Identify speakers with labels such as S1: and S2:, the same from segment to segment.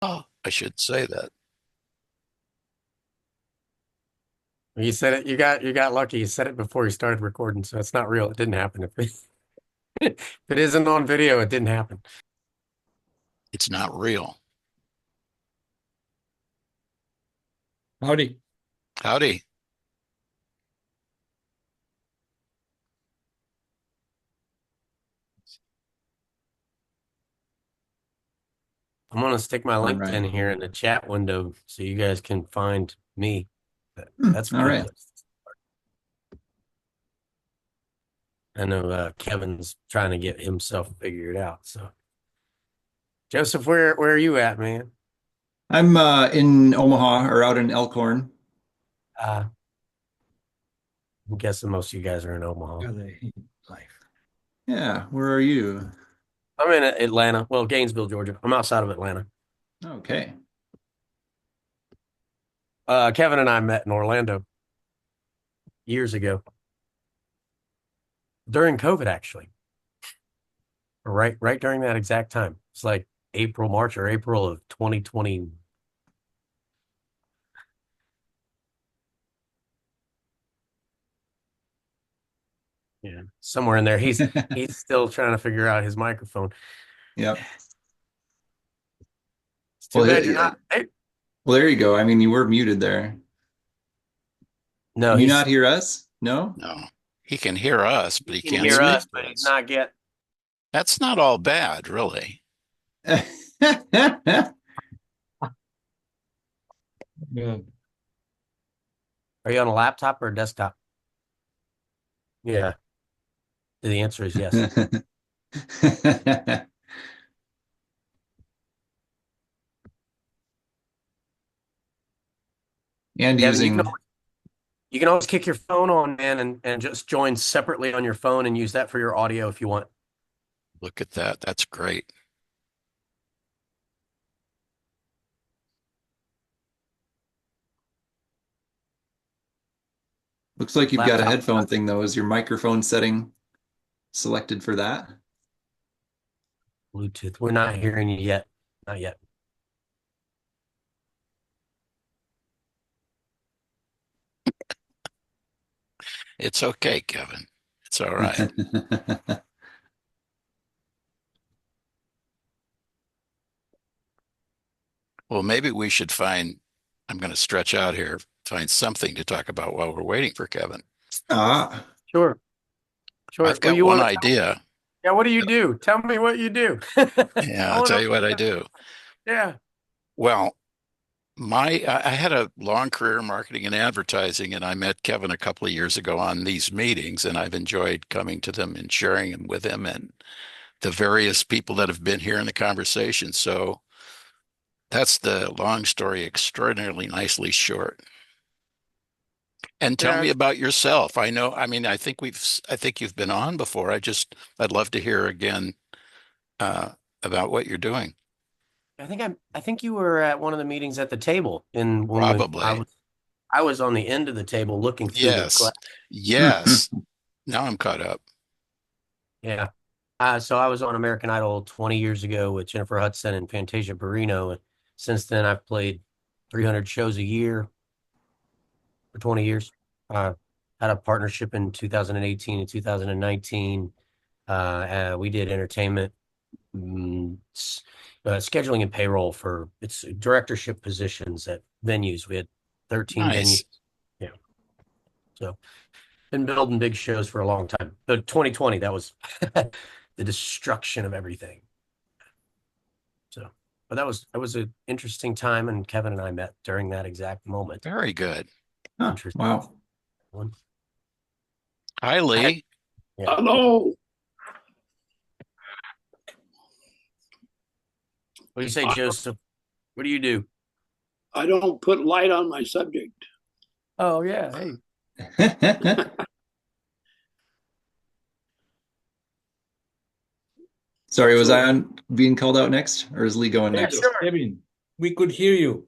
S1: Oh, I should say that.
S2: You said it. You got lucky. You said it before you started recording, so it's not real. It didn't happen. If it isn't on video, it didn't happen.
S1: It's not real.
S3: Howdy.
S1: Howdy.
S2: I'm gonna stick my
S3: All right.
S2: LinkedIn here in the chat window so you guys can find me. That's a
S3: All
S2: good
S3: right.
S2: place. I know Kevin's trying to get himself figured out. So, Joseph, where are you at, man?
S3: I'm in Omaha or out in Elkhorn.
S2: Uh, I'm guessing most of you guys are in Omaha.
S3: Yeah, they hate life. Yeah, where are you?
S2: I'm in Atlanta. Well, Gainesville, Georgia. I'm outside of Atlanta.
S3: Okay.
S2: Kevin and I met in Orlando years ago during COVID, actually. Right during that exact time. It's like March or April of 2020. Yeah, somewhere in there. He's still trying to figure out his microphone.
S3: Yep.
S2: It's too
S3: Well,
S2: bad you're not. Hey,
S3: well, there you go. I mean, you were muted there.
S2: no,
S3: Can you not hear us? No?
S1: No. He can hear us, but
S2: he
S1: he
S2: can
S1: can't
S2: hear
S1: speak
S2: us,
S1: to
S2: but he's
S1: us.
S2: not get.
S1: That's not all bad, really.
S3: Yeah.
S2: Are you on a laptop or a desktop? Yeah. The answer is yes.
S3: And
S2: Kevin,
S3: using,
S2: you can always kick your phone on, man, and just join separately on your phone and use that for your audio if you want.
S1: Look at that. That's great.
S3: looks like you've got a
S2: Laptop,
S3: headphone thing though. Is your microphone setting selected for that?
S2: Bluetooth. We're not hearing you yet. Not yet.
S1: It's okay, Kevin. It's all right. Well, maybe we should I'm going to stretch out here, find something to talk about while we're waiting for Kevin.
S3: Ah,
S2: Sure. Sure.
S1: I've
S2: Well,
S1: got
S2: you
S1: one
S2: want to
S1: idea.
S2: Yeah, what do you do? Tell me what you do.
S1: Yeah,
S2: I
S1: I'll
S2: want
S1: tell
S2: to
S1: you what I do.
S2: Yeah.
S1: Well, I had a long career in marketing and advertising, and I met Kevin a couple of years ago on these meetings, and I've enjoyed coming to them and sharing them with him and the various people that have been here in the conversation. So that's the long story, extraordinarily nicely short. And tell
S2: Yeah.
S1: me about yourself. I mean, I think you've been on before. I'd love to hear again uh, about what you're doing.
S2: I think you were at one of the meetings at the table in when
S1: Probably.
S2: I was on the end of the table looking through the
S1: Yes.
S2: class.
S1: Yes. Now I'm caught up.
S2: Yeah. So I was on American Idol 20 years ago with Jennifer Hudson and Fantasia Barrino. And since then, I've played 300 shows a year for 20 years. Uh, had a partnership in 2018 and 2019. We did entertainment, scheduling and payroll for its directorship positions at venues. We had 13 venues.
S1: Nice.
S2: Yeah. So been building big shows for a long time. But 2020, that was the destruction of everything. So, but that was an interesting time, and Kevin and I met during that exact moment.
S1: Very good.
S3: Huh,
S2: Interesting
S3: wow.
S2: one.
S1: Hi, Lee.
S2: Yeah.
S4: Hello.
S2: What do you say,
S4: I,
S2: Joseph? What do you do?
S4: I don't put light on my subject.
S2: Oh yeah, hey.
S3: Sorry, was I
S4: So,
S3: on being called out next, or is Lee going
S2: Yeah,
S3: next?
S2: sure.
S5: Kevin, we could hear you.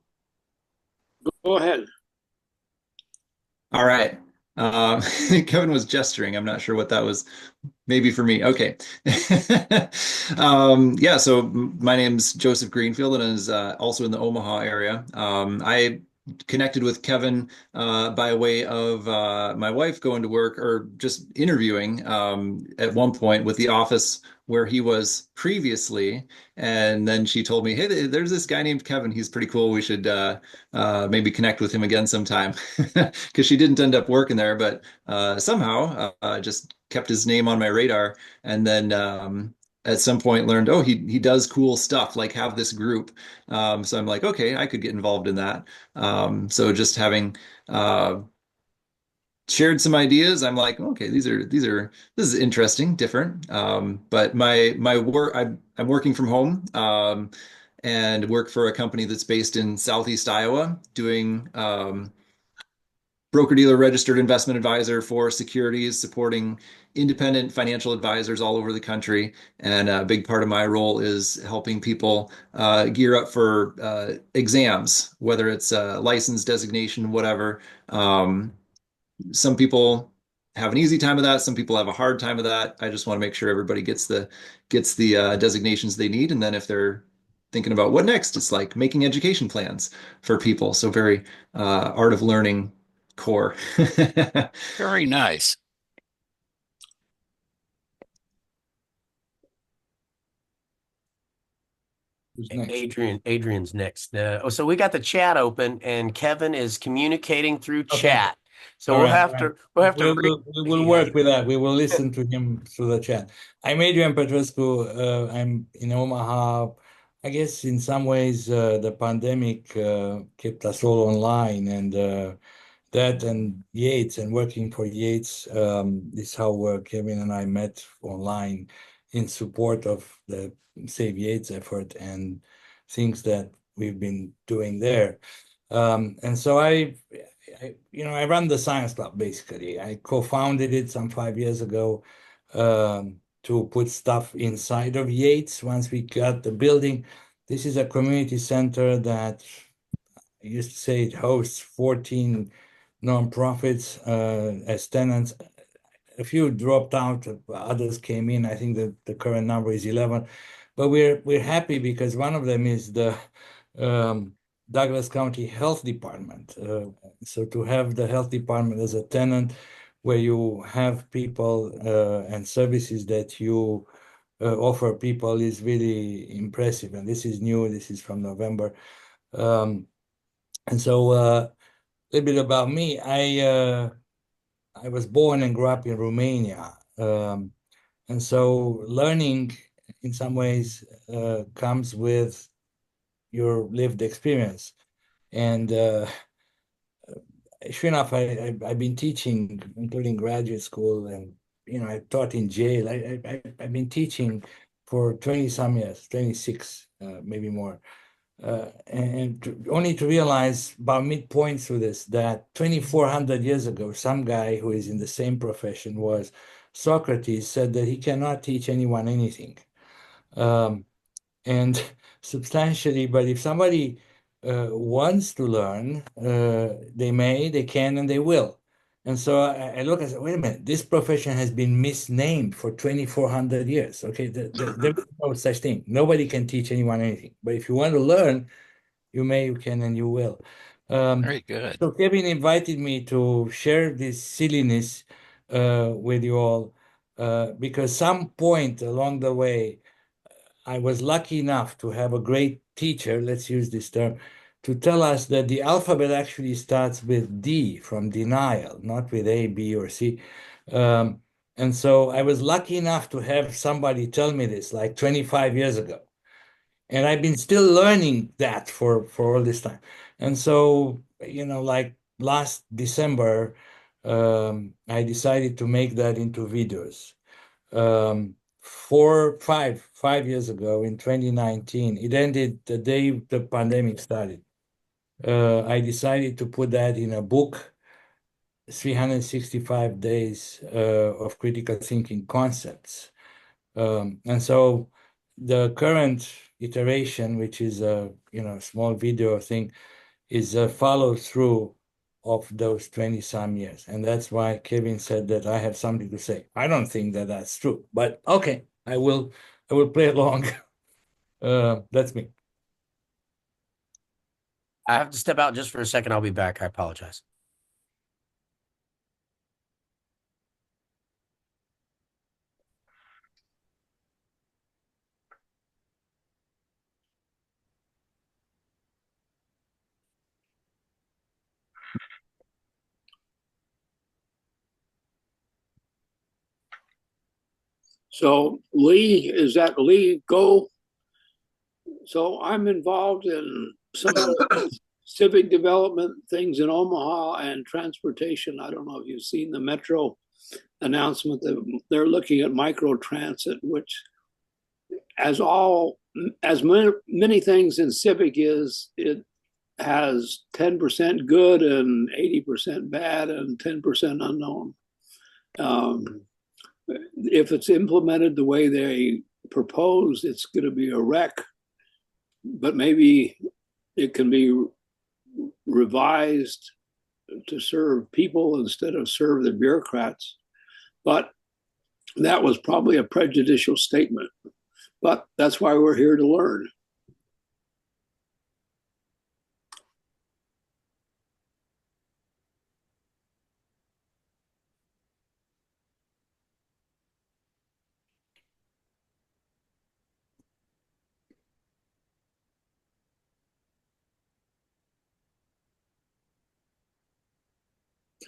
S4: go ahead.
S3: All right. Kevin was gesturing. I'm not sure what that was maybe for me. Okay. Yeah, so my name's Joseph Greenfield and is also in the Omaha area. I connected with Kevin by way of my wife going to work or just interviewing at one point with the office where he was previously. And then she told me, hey, there's this guy named Kevin. He's pretty cool. We should maybe connect with him again sometime. Because she didn't end up working there, but somehow just kept his name on my radar. And then at some point learned, oh, he does cool stuff, like have this group. So I'm like, okay, I could get involved in that. So just having shared some ideas, I'm like, okay, this is interesting, different. But my work, I'm working from home. And work for a company that's based in Southeast Iowa, doing broker-dealer registered investment advisor for securities, supporting independent financial advisors all over the country. And a big part of my role is helping people gear up for exams, whether it's license designation, whatever. Some people have an easy time of that. Some people have a hard time of that. I just want to make sure everybody gets the designations they need. And then if they're thinking about what next, it's like making education plans for people. So very art of learning core.
S1: Very nice.
S5: Who's next?
S2: Adrian's next. So we got the chat open, and Kevin is communicating through
S5: Okay.
S2: chat. So
S5: All
S2: we'll
S5: right.
S2: have
S5: All right.
S2: to read
S5: We
S2: what
S5: will
S2: he has.
S5: work with that. We will listen to him through the chat. I'm Adrian Petrescu. I'm in Omaha. I guess in some ways the pandemic kept us all online, and that and Yates and working for Yates is how Kevin and I met online in support of the Save Yates effort and things that we've been doing there. And so I run the science club basically. I co-founded it some 5 years ago to put stuff inside of Yates once we got the building. This is a community center that I used to say it hosts 14 nonprofits as tenants. A few dropped out, others came in. I think the current number is 11, but we're happy because one of them is the um, Douglas County Health Department. So to have the health department as a tenant, where you have people and services that you offer people is really impressive. And this is new. This is from November. And so a little bit about me. I was born and grew up in Romania. And so learning in some ways comes with your lived experience. And sure enough, I've been teaching, including graduate school, and I taught in jail. I've been teaching for 20 some years, 26, maybe more. Only to realize about midpoint through this that 2,400 years ago, some guy who is in the same profession was Socrates said that he cannot teach anyone anything. Um, and substantially, but if somebody wants to learn, they may, they can, and they will. And so I look and say, wait a minute, this profession has been misnamed for 2,400 years. Okay, there is no such thing. Nobody can teach anyone anything. But if you want to learn, you may, you can, and you will. Um,
S1: Very good.
S5: so Kevin invited me to share this silliness with you all because some point along the way, I was lucky enough to have a great teacher, let's use this term, to tell us that the alphabet actually starts with D from denial, not with A, B, or C. Um, and so I was lucky enough to have somebody tell me this like 25 years ago. And I've been still learning that for all this time. And so, like last December, I decided to make that into videos. 5 years ago in 2019, it ended the day the pandemic started. I decided to put that in a book, 365 days of critical thinking concepts. And so the current iteration, which is a small video thing, is a follow through of those 20 some years. And that's why Kevin said that I have something to say. I don't think that that's true, but okay, I will play along. That's me.
S2: I have to step out just for a second. I'll be back. I apologize.
S4: So Lee, is that Lee Go? So I'm involved in some of the civic development things in Omaha and transportation. I don't know if you've seen the Metro announcement that they're looking at micro transit, which as many things in civic is, it has 10% good and 80% bad and 10% unknown. If it's implemented the way they propose, it's going to be a wreck, but maybe it can be revised to serve people instead of serve the bureaucrats. But that was probably a prejudicial statement. But that's why we're here to learn.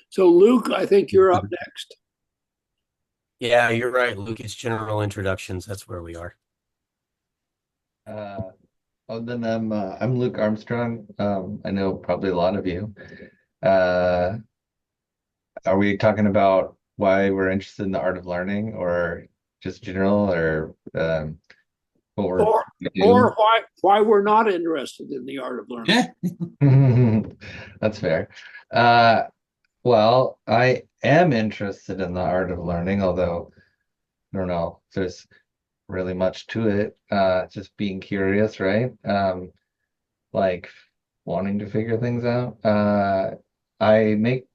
S4: So, Luke, I think you're up next.
S2: Yeah, you're right, Luke. It's general introductions. That's where we are.
S6: Uh, then I'm Luke Armstrong. I know probably a lot of you. Uh, are we talking about why we're interested in the art of learning, or just general, or what we're
S4: Or,
S6: doing?
S4: or why we're not interested in the art of learning.
S6: That's fair. Uh, well, I am interested in the art of learning, although I don't know if there's really much to it. Just being curious, right? Like wanting to figure things out. I make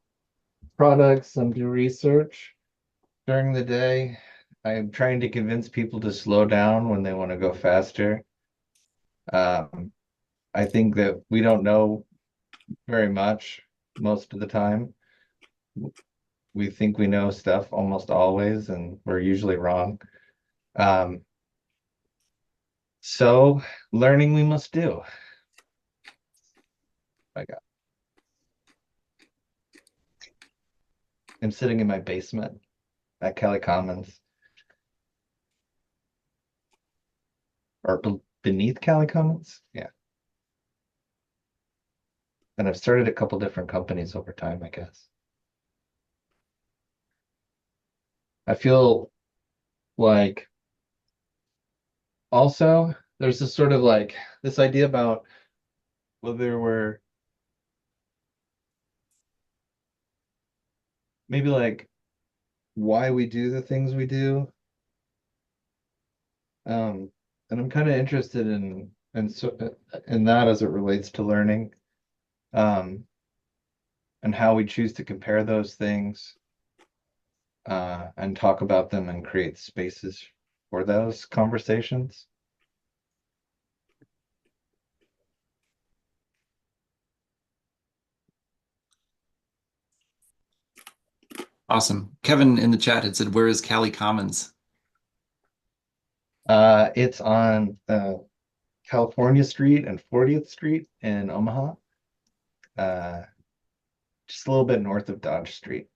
S6: products and do research during the day. I'm trying to convince people to slow down when they want to go faster. Um, I think that we don't know very much most of the time. We think we know stuff almost always, and we're usually wrong. Um, so learning we must do. I got. I'm sitting in my basement at Cali Commons, or beneath Cali Commons. Yeah. And I've started a couple different companies over time, I guess. I feel like also there's this sort of like this idea about whether we're maybe like why we do the things we do. And I'm kind of interested in that as it relates to learning, um, and how we choose to compare those things, and talk about them and create spaces for those conversations.
S3: Awesome. Kevin in the chat had said, "Where is Cali Commons?"
S6: It's on California Street and 40th Street in Omaha, uh, just a little bit north of Dodge Street.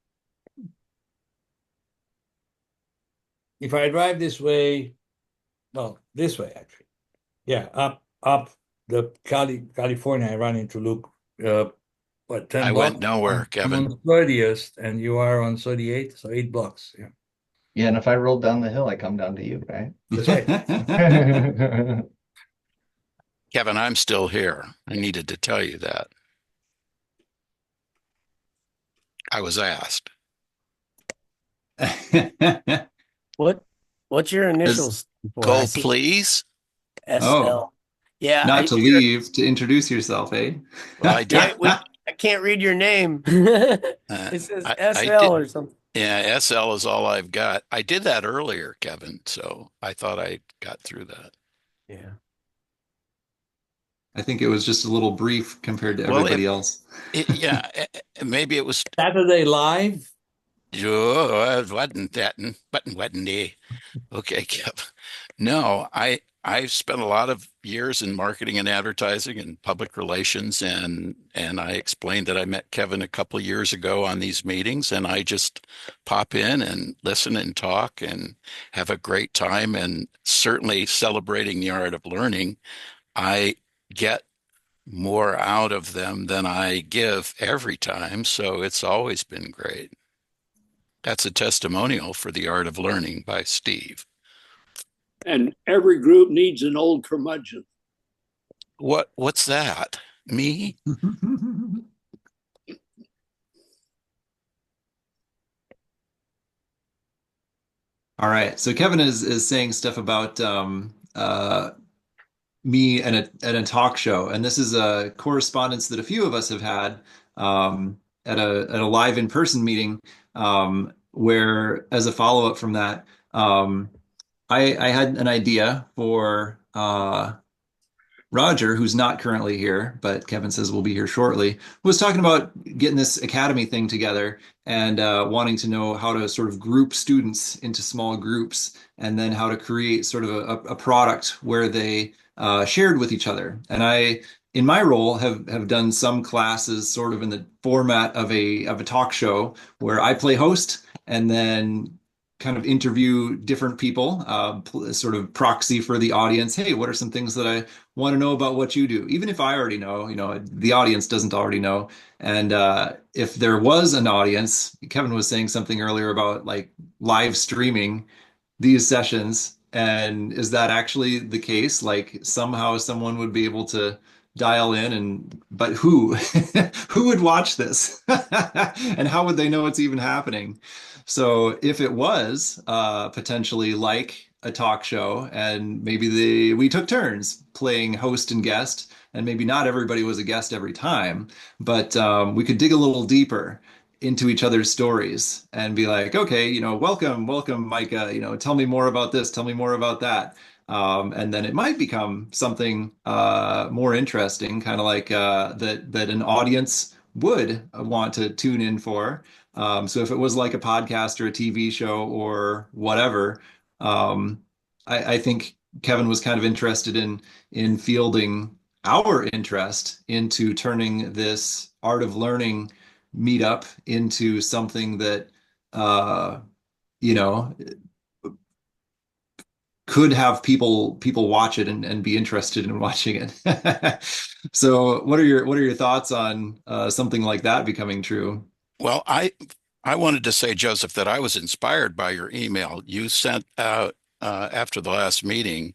S5: If I drive this way, well, this way actually. Yeah, up the California, I run into Luke. What, 10
S1: I went
S5: blocks?
S1: nowhere,
S5: I'm
S1: Kevin.
S5: on 30th, and you are on 38, so 8 blocks. Yeah,
S6: Yeah, and if I roll down the hill, I come down to you, right?
S5: that's right.
S1: Kevin, I'm still here. I needed to tell you that. I was asked.
S2: What's your initials for? I
S1: Go,
S2: see
S1: please.
S3: Oh,
S2: SL. Yeah,
S3: not to leave, to introduce yourself, eh?
S1: Well, I did.
S2: I can't read your name.
S1: Uh,
S2: It says
S1: I did.
S2: SL or something.
S1: Yeah, SL is all I've got. I did that earlier, Kevin, so I thought I got through that.
S2: Yeah.
S3: I think it was just a little brief compared to
S1: Well,
S3: everybody else.
S1: yeah, maybe it was.
S5: Saturday live.
S1: Oh, it wasn't that, but wasn't he? Okay, Kevin. No, I've spent a lot of years in marketing and advertising and public relations, and I explained that I met Kevin a couple of years ago on these meetings, and I just pop in and listen and talk and have a great time, and certainly celebrating the art of learning. I get more out of them than I give every time, so it's always been great. That's a testimonial for the art of learning by Steve.
S4: And every group needs an old curmudgeon.
S1: What's that? Me?
S3: All right. So Kevin is saying stuff about me and a talk show, and this is a correspondence that a few of us have had at a live in person meeting, where as a follow up from that, I had an idea for Roger, who's not currently here, but Kevin says will be here shortly, was talking about getting this academy thing together and wanting to know how to sort of group students into small groups and then how to create sort of a product where they shared with each other. And I, in my role, have done some classes sort of in the format of a talk show where I play host and then kind of interview different people, sort of proxy for the audience. Hey, what are some things that I want to know about what you do? Even if I already know, the audience doesn't already know. And if there was an audience, Kevin was saying something earlier about like live streaming these sessions. And is that actually the case? Like somehow someone would be able to dial in but who? Who would watch this? And how would they know it's even happening? So if it was potentially like a talk show and maybe we took turns playing host and guest, and maybe not everybody was a guest every time, but we could dig a little deeper into each other's stories and be like, okay, welcome, Micah, tell me more about this, tell me more about that. And then it might become something more interesting, kind of like that an audience would want to tune in for. So if it was like a podcast or a TV show or whatever, I think Kevin was kind of interested in fielding our interest into turning this art of learning meetup into something that uh, you know could have people watch it and be interested in watching it. So what are your thoughts on something like that becoming true?
S1: Well, I wanted to say, Joseph, that I was inspired by your email you sent out after the last meeting.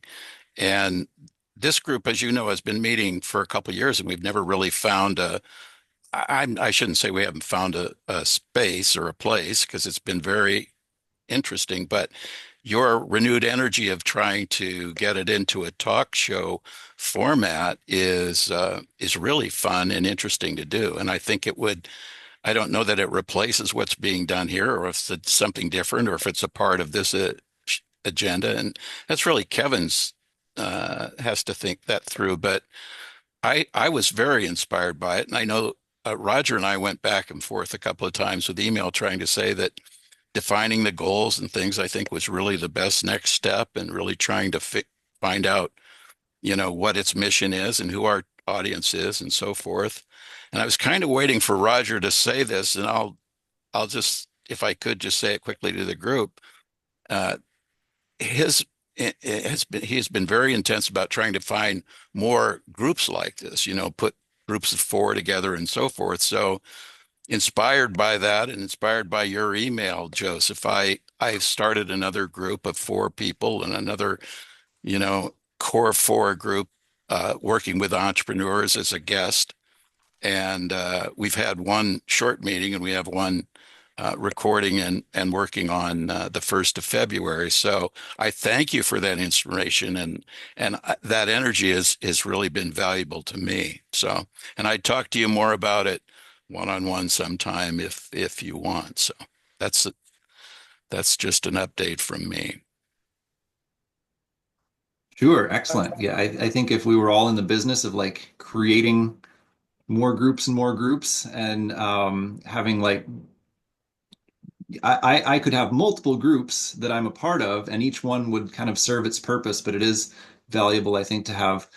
S1: And this group, as you know, has been meeting for a couple of years, and we've never really found I shouldn't say we haven't found a space or a place because it's been very interesting, but your renewed energy of trying to get it into a talk show format is really fun and interesting to do. And I think it would, I don't know that it replaces what's being done here or if it's something different or if it's a part of this agenda. And that's really Kevin's has to think that through. But I was very inspired by it. And I know Roger and I went back and forth a couple of times with email trying to say that defining the goals and things I think was really the best next step and really trying to find out, what its mission is and who our audience is and so forth. And I was kind of waiting for Roger to say this, and I'll just, if I could just say it quickly to the group. Uh, his it has been he has been very intense about trying to find more groups like this, put groups of four together and so forth. So inspired by that and inspired by your email, Joseph, I started another group of four people and another, core four group working with entrepreneurs as a guest. And we've had one short meeting and we have one recording and working on the 1st of February. So I thank you for that inspiration and that energy has really been valuable to me. So, and I'd talk to you more about it one-on-one sometime if you want. So that's that's just an update from me.
S3: Sure, excellent. Yeah, I think if we were all in the business of like creating more groups and more groups and having like I could have multiple groups that I'm a part of, and each one would kind of serve its purpose, but it is valuable, I think, to have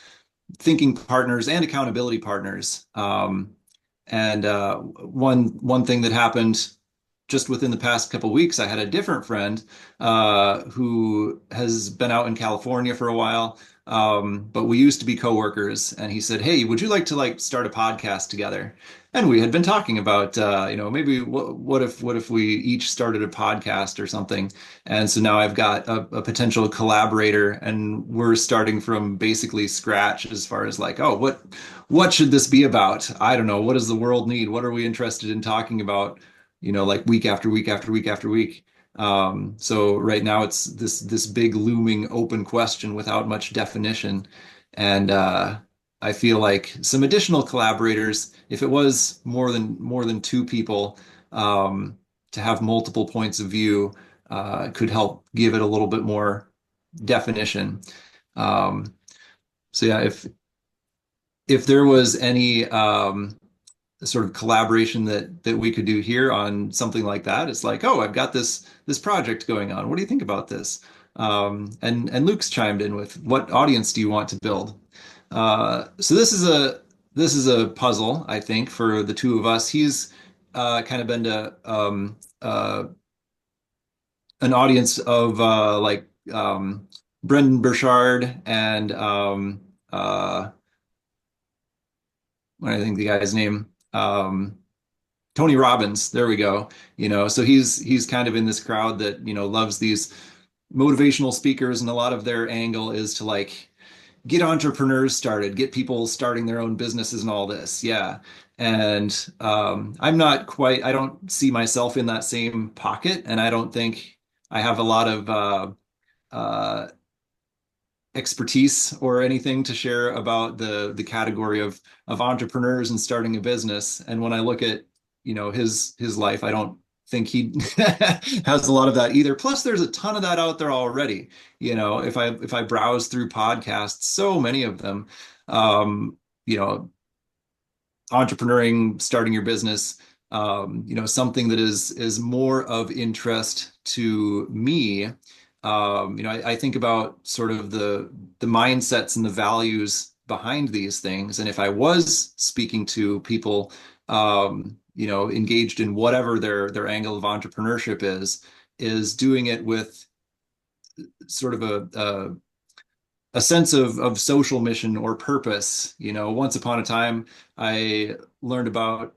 S3: thinking partners and accountability partners. And one thing that happened just within the past couple of weeks, I had a different friend who has been out in California for a while, but we used to be coworkers. And he said, "Hey, would you like to like start a podcast together?" And we had been talking about, maybe what if we each started a podcast or something. And so now I've got a potential collaborator, and we're starting from basically scratch as far as like, oh, what should this be about? I don't know. What does the world need? What are we interested in talking about? Like week after week after week after week. So right now it's this big looming open question without much definition. And I feel like some additional collaborators, if it was more than two people, to have multiple points of view, could help give it a little bit more definition. Um, so yeah, if there was any sort of collaboration that we could do here on something like that, it's like, oh, I've got this project going on. What do you think about this? And Luke's chimed in with, what audience do you want to build? So this is a puzzle, I think, for the two of us. He's kind of been to an audience of like Brendan Burchard and what do I think the guy's name? Tony Robbins. There we go. So he's kind of in this crowd that, loves these motivational speakers, and a lot of their angle is to like get entrepreneurs started, get people starting their own businesses and all this. Yeah. And I don't see myself in that same pocket, and I don't think I have a lot of uh, expertise or anything to share about the category of entrepreneurs and starting a business. And when I look at, his life, I don't think he has a lot of that either. Plus, there's a ton of that out there already. If I browse through podcasts, so many of them, um, you know, entrepreneuring, starting your business, something that is more of interest to me. I think about sort of the mindsets and the values behind these things. And if I was speaking to people, engaged in whatever their angle of entrepreneurship is doing it with sort of a sense of social mission or purpose. Once upon a time, I learned about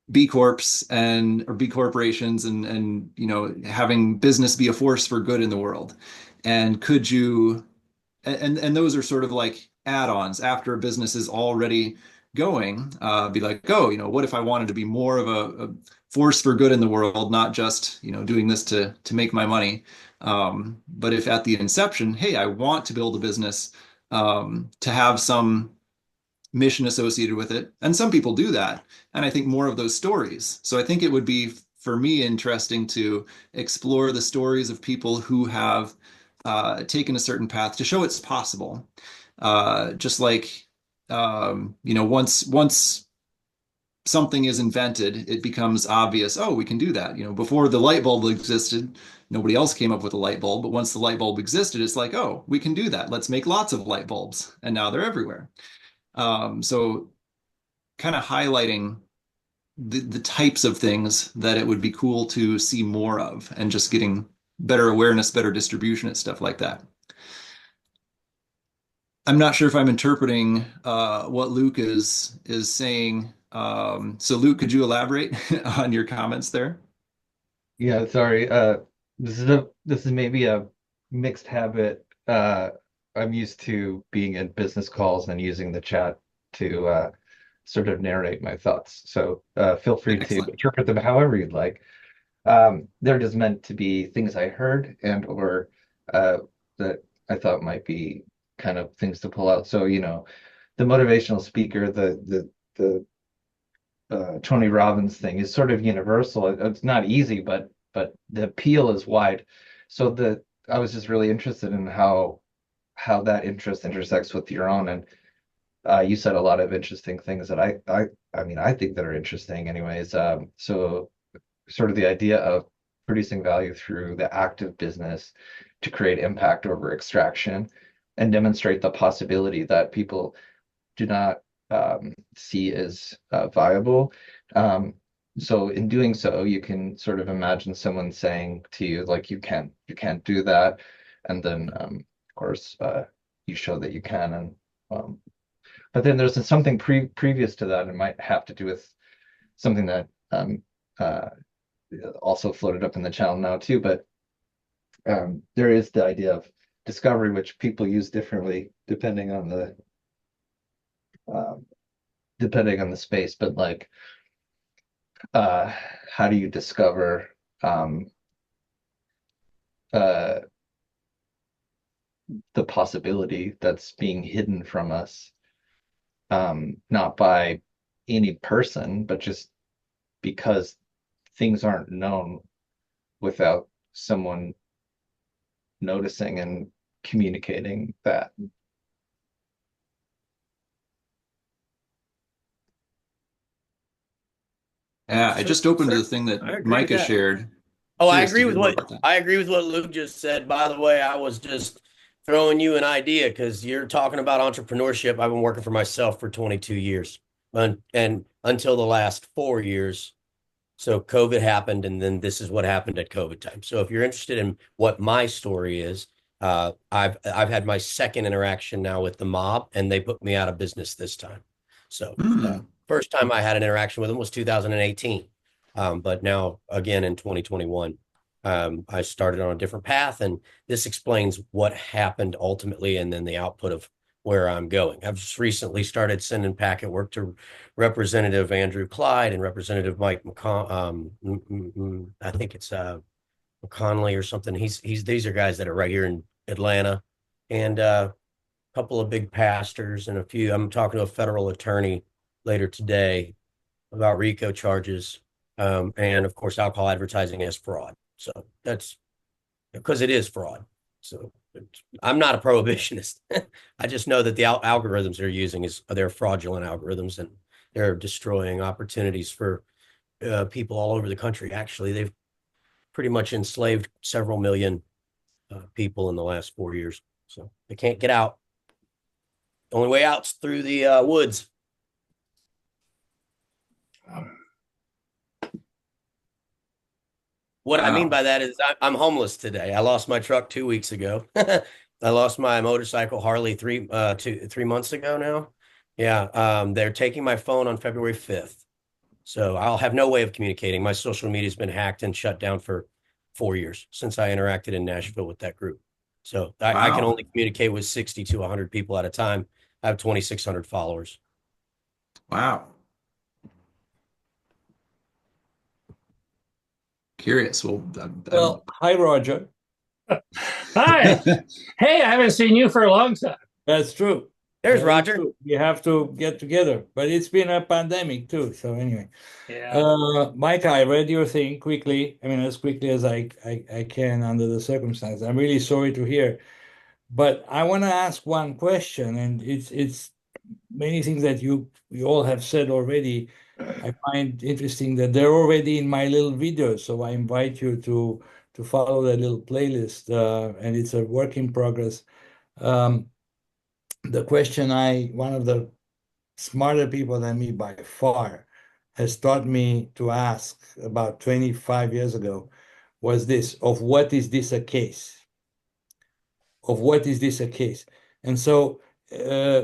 S3: B Corps or B corporations, and having business be a force for good in the world. And could you and those are sort of like add-ons after a business is already going, be like, oh, what if I wanted to be more of a force for good in the world, not just, doing this to make my money. But if at the inception, hey, I want to build a business, to have some mission associated with it. And some people do that. And I think more of those stories. So I think it would be, for me, interesting to explore the stories of people who have taken a certain path to show it's possible. Just like, once something is invented, it becomes obvious, oh, we can do that. Before the light bulb existed, nobody else came up with a light bulb. But once the light bulb existed, it's like, oh, we can do that. Let's make lots of light bulbs. And now they're everywhere. So kind of highlighting the types of things that it would be cool to see more of, and just getting better awareness, better distribution at stuff like that. I'm not sure if I'm interpreting what Luke is saying. So Luke, could you elaborate on your comments there?
S6: Yeah, sorry. This is maybe a mixed habit. I'm used to being in business calls and using the chat to sort of narrate my thoughts. So feel free to
S3: Excellent.
S6: interpret them however you'd like. They're just meant to be things I heard and or uh, that I thought might be kind of things to pull out. So, the motivational speaker, the Tony Robbins thing is sort of universal. It's not easy, but the appeal is wide. So the I was just really interested in how that interest intersects with your own, and you said a lot of interesting things that I mean I think that are interesting anyways. So sort of the idea of producing value through the active business to create impact over extraction and demonstrate the possibility that people do not see as viable. Um, so in doing so, you can sort of imagine someone saying to you, like, you can't do that. And then, of course, you show that you can. And but then there's something previous to that. It might have to do with something that uh, also floated up in the channel now too. But there is the idea of discovery, which people use differently um, depending on the space. But like, how do you discover uh, the possibility that's being hidden from us, not by any person, but just because things aren't known without someone noticing and communicating that.
S3: Yeah, I just opened the thing
S2: I
S3: that
S2: agree with
S3: Micah
S2: that.
S3: shared.
S2: Oh,
S3: Curious to hear more about that.
S2: I agree with what Luke just said. By the way, I was just throwing you an idea because you're talking about entrepreneurship. I've been working for myself for 22 years, and until the last 4 years. So COVID happened, and then this is what happened at COVID time. So if you're interested in what my story is, I've had my second interaction now with the mob, and they put me out of business this time. So
S3: Hmm.
S2: first time I had an interaction with them was 2018, but now again in 2021, I started on a different path, and this explains what happened ultimately, and then the output of where I'm going. I've just recently started sending packet work to Representative Andrew Clyde and Representative Mike McCon I think it's McConnelly or something. He's these are guys that are right here in Atlanta, and a couple of big pastors and a few. I'm talking to a federal attorney later today about RICO charges, and of course alcohol advertising as fraud. So that's because it is fraud. So I'm not a prohibitionist. I just know that the algorithms they're using they're fraudulent algorithms, and they're destroying opportunities for people all over the country. Actually, they've pretty much enslaved several million people in the last 4 years. So they can't get out. The only way out's through the woods. What I mean
S3: Wow.
S2: by that is I'm homeless today. I lost my truck 2 weeks ago. I lost my motorcycle Harley 3 months ago now. Yeah, they're taking my phone on February 5th. So I'll have no way of communicating. My social media's been hacked and shut down for 4 years since I interacted in Nashville with that group. So I can
S3: Wow.
S2: only communicate with 60 to 100 people at a time. I have 2,600 followers.
S3: Wow. Curious. Well,
S5: Well, hi, Roger.
S4: Hi. Hey, I haven't seen you for a long time.
S5: That's true.
S2: There's
S5: That is
S2: Roger.
S5: true. We have to get together, but it's been a pandemic too. So anyway,
S4: Yeah.
S5: Micah, I read your thing quickly. I mean, as quickly as I can under the circumstances. I'm really sorry to hear, but I want to ask one question, and it's many things that you all have said already. I find interesting that they're already in my little video, so I invite you to follow that little playlist, and it's a work in progress. Um, the question one of the smarter people than me by far has taught me to ask about 25 years ago was this: of what is this a case? Of what is this a case? And so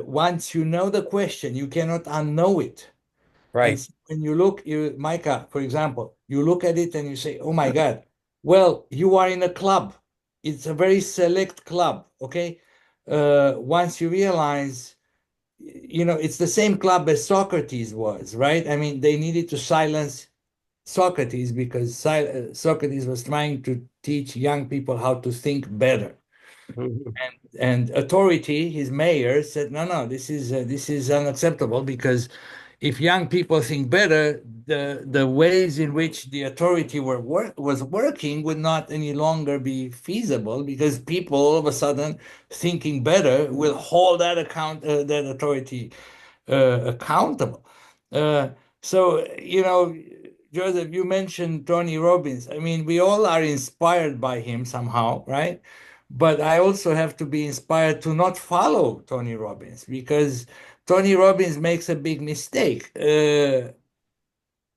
S5: once you know the question, you cannot unknow it. And
S2: Right.
S5: so when you look, Micah, for example, you look at it and you say, oh my God, well, you are in a club. It's a very select club, okay? Once you realize, it's the same club as Socrates was, right? I mean, they needed to silence Socrates because Socrates was trying to teach young people how to think better.
S2: Mhm.
S5: And authority, his mayor, said, no, no, this is unacceptable because if young people think better, the ways in which the authority was working would not any longer be feasible because people all of a sudden thinking better will hold that authority accountable. Uh, so, Joseph, you mentioned Tony Robbins. I mean, we all are inspired by him somehow, right? But I also have to be inspired to not follow Tony Robbins because Tony Robbins makes a big mistake.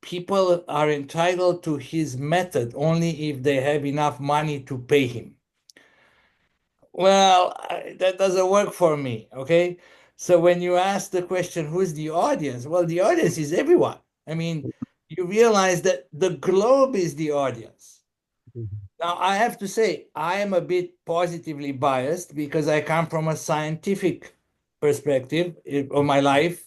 S5: People are entitled to his method only if they have enough money to pay him. Well, that doesn't work for me. Okay. So when you ask the question, who's the audience? Well, the audience is everyone. I mean, you realize that the globe is the audience.
S2: Mhm.
S5: Now, I have to say, I am a bit positively biased because I come from a scientific perspective of my life.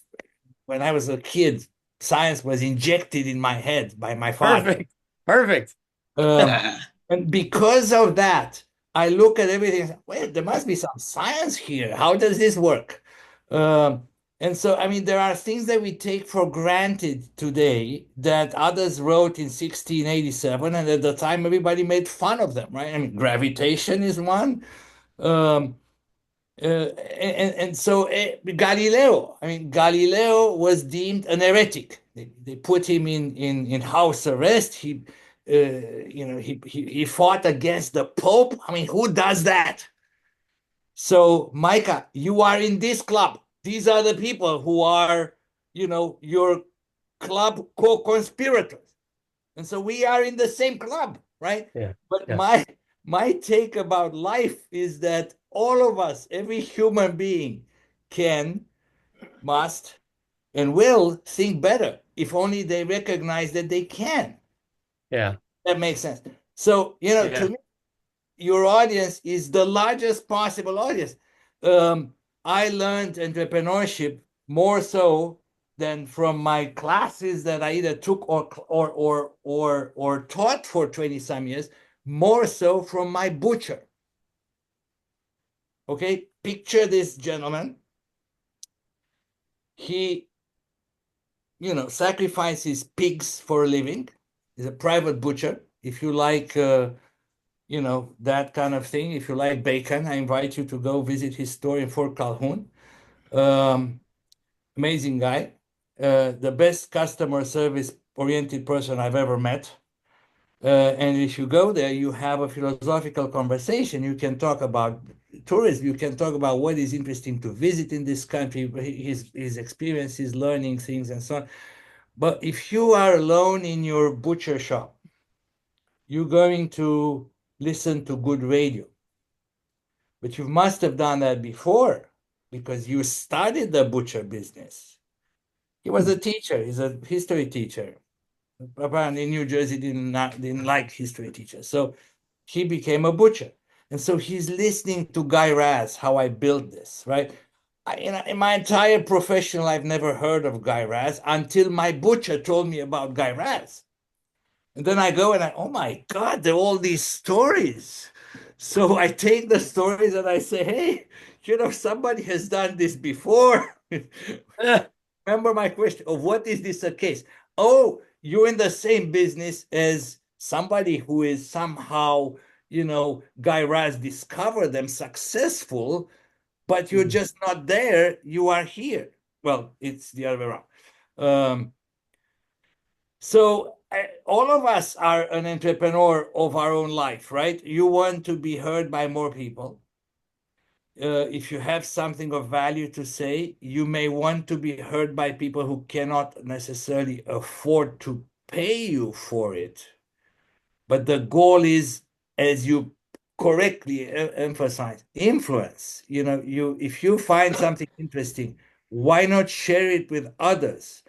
S5: When I was a kid, science was injected in my head by my father.
S2: Perfect. Perfect.
S5: Um, and because of that, I look at everything and say, wait, there must be some science here. How does this work? Um, and so, I mean, there are things that we take for granted today that others wrote in 1687, and at the time everybody made fun of them, right? I mean, gravitation is one. Um, and so Galileo, I mean, Galileo was deemed an heretic. They put him in house arrest. He fought against the Pope. I mean, who does that? So, Micah, you are in this club. These are the people who are, your club co-conspirators. And so we are in the same club, right?
S2: Yeah.
S5: But
S2: Yeah.
S5: my take about life is that all of us, every human being, can, must, and will think better if only they recognize that they can.
S2: Yeah.
S5: That makes sense. So, to
S2: Yeah.
S5: me, your audience is the largest possible audience. Um, I learned entrepreneurship more so than from my classes that I either took or taught for 20 some years, more so from my butcher. Okay, picture this gentleman. He, sacrifices pigs for a living. He's a private butcher. If you like that kind of thing. If you like bacon, I invite you to go visit his store in Fort Calhoun. Um, Amazing guy. The best customer service oriented person I've ever met. And if you go there, you have a philosophical conversation. You can talk about tourism. You can talk about what is interesting to visit in this country, his experiences, learning things, and so on. But if you are alone in your butcher shop, you're going to listen to good radio. But you must have done that before because you started the butcher business. He was a teacher, he's a history teacher. Apparently, New Jersey didn't like history teachers. So he became a butcher. And so he's listening to Guy Raz, how I built this, right? In my entire professional, I've never heard of Guy Raz until my butcher told me about Guy Raz. And then I go and oh my God, there are all these stories. So I take the stories and I say, hey, somebody has done this before. Remember my question of what is this a case? Oh, you're in the same business as somebody who is somehow, Guy Raz discovered them successful, but you're just not there. You are here. Well, it's the other way around. So all of us are an entrepreneur of our own life, right? You want to be heard by more people. If you have something of value to say, you may want to be heard by people who cannot necessarily afford to pay you for it. But the goal is, as you correctly emphasize, influence. If you find something interesting, why not share it with others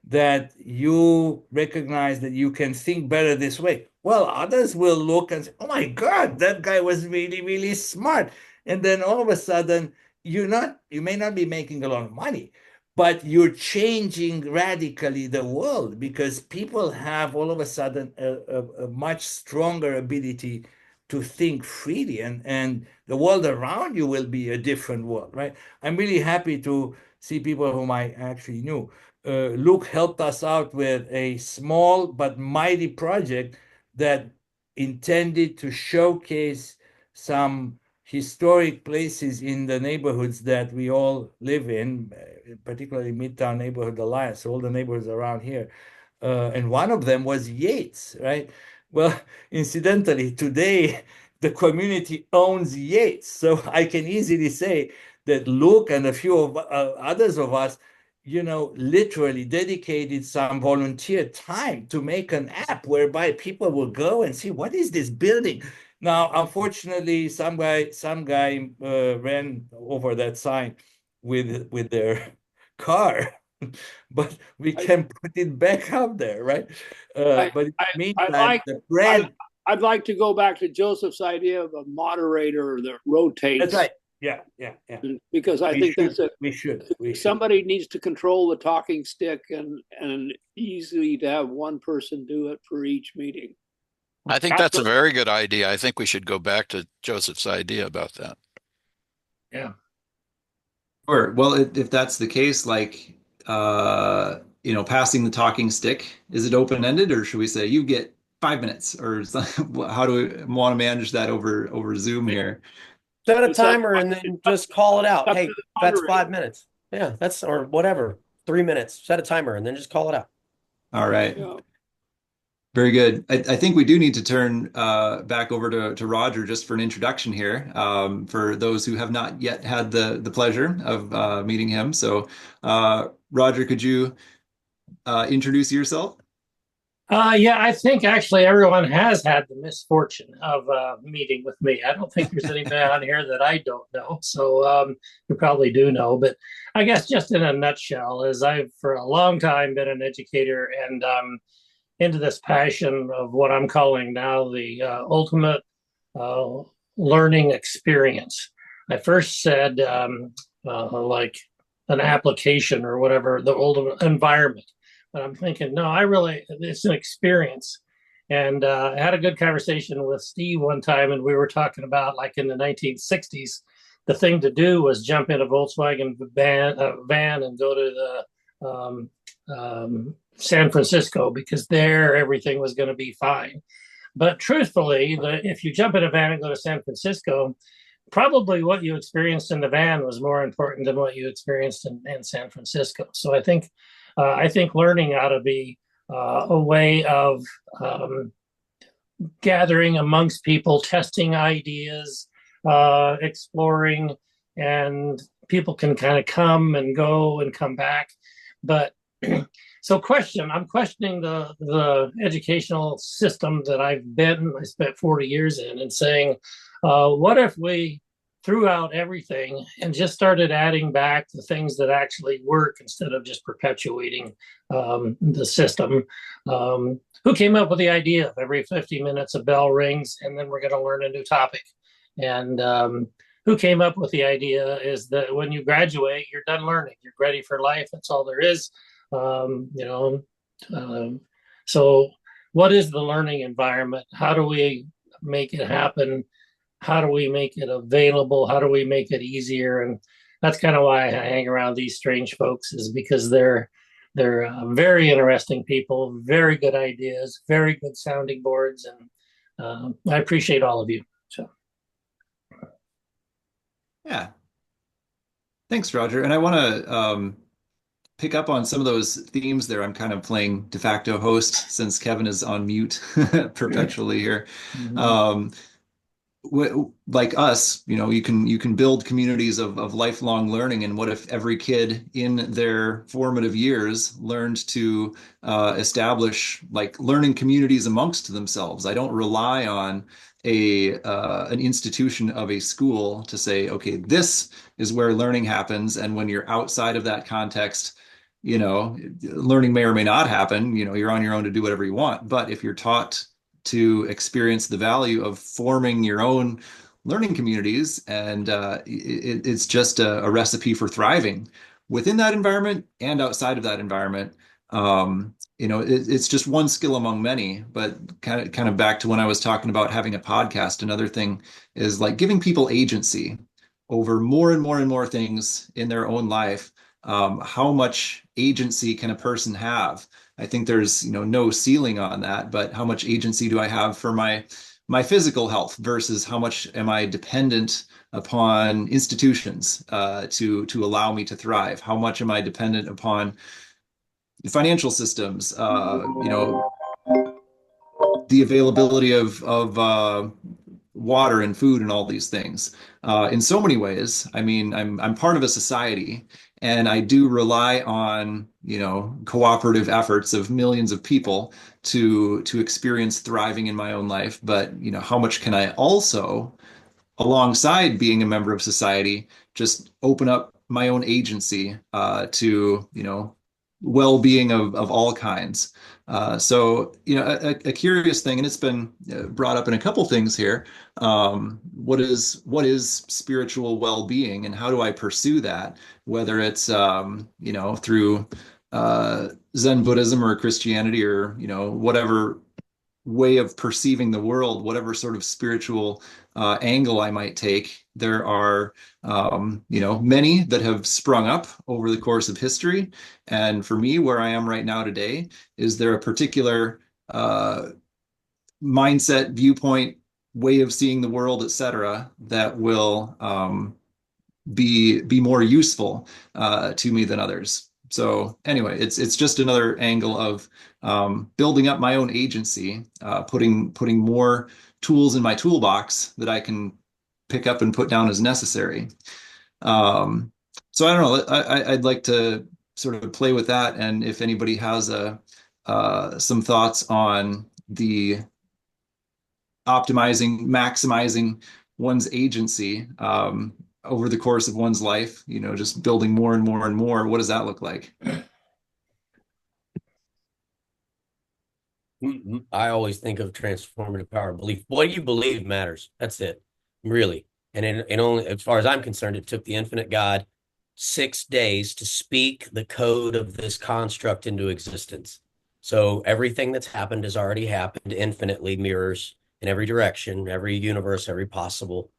S5: that you recognize that you can think better this way? Well, others will look and say, oh my God, that guy was really, really smart. And then all of a sudden, you may not be making a lot of money, but you're changing radically the world because people have all of a sudden a much stronger ability to think freely, and the world around you will be a different world, right? I'm really happy to see people whom I actually knew. Luke helped us out with a small but mighty project that intended to showcase some historic places in the neighborhoods that we all live in, particularly Midtown Neighborhood Alliance, all the neighborhoods around here. And one of them was Yates, right? Well, incidentally, today the community owns Yates. So I can easily say that Luke and a few of others of us, literally dedicated some volunteer time to make an app whereby people will go and see what is this building. Now, unfortunately, some guy ran over that sign with their car, but we
S4: I,
S5: can put it back up there, right?
S4: I,
S5: But in
S4: I,
S5: the
S4: I'd
S5: meantime,
S4: like,
S5: the
S4: I,
S5: brand,
S4: I'd like to go back to Joseph's idea of a moderator that
S5: that's
S4: rotates,
S5: right. Yeah, yeah, yeah.
S4: because I
S5: We
S4: think
S5: should,
S4: that's a
S5: we should, we should.
S4: somebody needs to control the talking stick, and easily to have one person do it for each meeting.
S1: I think
S4: That's
S1: that's a very good idea. I think we should go back to Joseph's idea about that.
S4: yeah.
S3: Sure. Well, if that's the case, like, passing the talking stick, is it open-ended, or should we say you get 5 minutes, or how do we want to manage that over Zoom here?
S2: Set a
S4: It's up,
S2: timer and then
S4: up,
S2: just call it out.
S4: up to
S2: Hey,
S4: the
S2: that's
S4: moderator.
S2: 5 minutes. Yeah, that's or whatever. 3 minutes. Set a timer and then just call it out.
S3: All right.
S4: Yeah.
S3: Very good. I think we do need to turn back over to Roger just for an introduction here, for those who have not yet had the pleasure of meeting him. So, Roger, could you introduce yourself?
S7: Yeah, I think actually everyone has had the misfortune of meeting with me. I don't think there's anybody on here that I don't know. So you probably do know. But I guess just in a nutshell, is I've for a long time been an educator and into this passion of what I'm calling now the ultimate uh, learning experience. I first said like an application or whatever, the ultimate environment. But I'm thinking, no, it's an experience. And I had a good conversation with Steve one time, and we were talking about like in the 1960s, the thing to do was jump in a Volkswagen van and go to the San Francisco because there everything was going to be fine. But truthfully, if you jump in a van and go to San Francisco, probably what you experienced in the van was more important than what you experienced in San Francisco. So I think learning ought to be a way of gathering amongst people, testing ideas, exploring, and people can kind of come and go and come back. But I'm questioning the educational system that I spent 40 years in, and saying, what if we threw out everything and just started adding back the things that actually work instead of just perpetuating the system? Who came up with the idea of every 50 minutes a bell rings and then we're going to learn a new topic? And who came up with the idea is that when you graduate, you're done learning. You're ready for life. That's all there is. Um, you know, so what is the learning environment? How do we make it happen? How do we make it available? How do we make it easier? And that's kind of why I hang around these strange folks, is because they're very interesting people, very good ideas, very good sounding boards, and I appreciate all of you. So
S3: Yeah. Thanks, Roger. And I want to pick up on some of those themes there. I'm kind of playing de facto host since Kevin is on mute perpetually here.
S7: mm-hmm.
S3: Um, like us, you can build communities of lifelong learning. And what if every kid in their formative years learned to establish like learning communities amongst themselves? I don't rely on a an institution of a school to say, okay, this is where learning happens, and when you're outside of that context, learning may or may not happen. You're on your own to do whatever you want. But if you're taught to experience the value of forming your own learning communities, and it's just a recipe for thriving within that environment and outside of that environment. It's just one skill among many. But kind of back to when I was talking about having a podcast, another thing is like giving people agency over more and more and more things in their own life. how much agency can a person have? I think there's, no ceiling on that, but how much agency do I have for my physical health versus how much am I dependent upon institutions to allow me to thrive? How much am I dependent upon financial systems? The availability of water and food and all these things. In so many ways, I mean, I'm part of a society, and I do rely on, cooperative efforts of millions of people to experience thriving in my own life. But, how much can I also, alongside being a member of society, just open up my own agency to, well-being of all kinds. So, a curious thing, and it's been brought up in a couple things here. What is spiritual well-being, and how do I pursue that? Whether it's through Zen Buddhism or Christianity, or whatever way of perceiving the world, whatever sort of spiritual angle I might take. There are, many that have sprung up over the course of history. And for me, where I am right now today, is there a particular mindset, viewpoint, way of seeing the world, etc., that will be more useful to me than others. So anyway, it's just another angle of building up my own agency, putting more tools in my toolbox that I can pick up and put down as necessary. So I don't know. I'd like to sort of play with that, and if anybody has some thoughts on the optimizing, maximizing one's agency over the course of one's life, just building more and more and more. What does that look like?
S2: I always think of transformative power belief. What you believe matters. That's it, really. And only, as far as I'm concerned, it took the infinite God 6 days to speak the code of this construct into existence. So everything that's happened has already happened infinitely, mirrors in every direction, every universe, every possible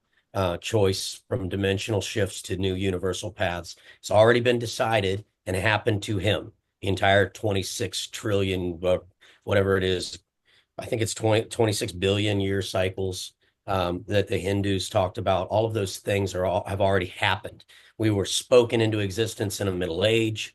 S2: choice, from dimensional shifts to new universal paths. It's already been decided and happened to him. The entire 26 trillion, whatever it is, I think it's 26 billion year cycles that the Hindus talked about. All of those things have already happened. We were spoken into existence in a Middle Age,